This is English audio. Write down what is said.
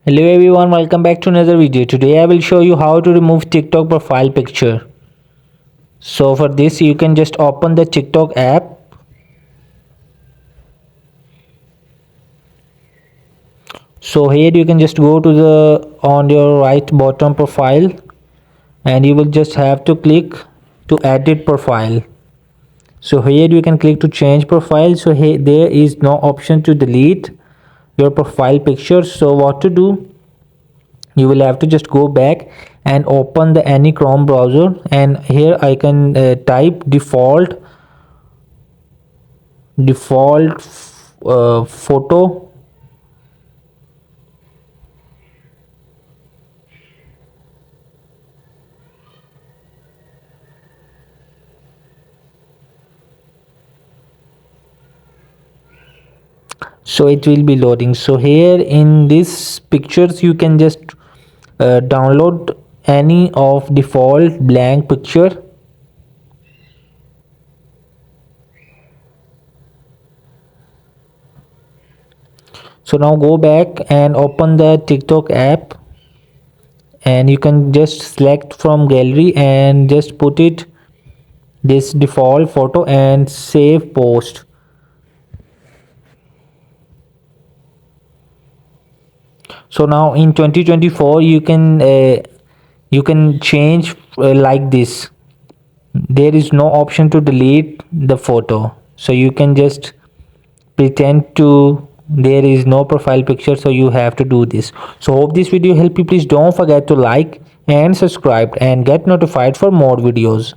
Hello everyone, welcome back to another video. Today I will show you how to remove TikTok profile picture. So for this you can just open the TikTok app. So here you can just go to the on your right bottom profile and you will just have to click to edit profile. So here you can click to change profile. So here there is no option to delete your profile picture. So what to do? You will have to just go back and open the any Chrome browser, and here I can type default photo. So it will be loading. So here in this pictures you can just download any of default blank picture. So now go back and open the TikTok app, and you can just select from gallery and just put it this default photo and save post. So now in 2024 you can change like this. There is no option to delete the photo, so you can just pretend to there is no profile picture, so you have to do this. So hope this video helped you. Please don't forget to like and subscribe and get notified for more videos.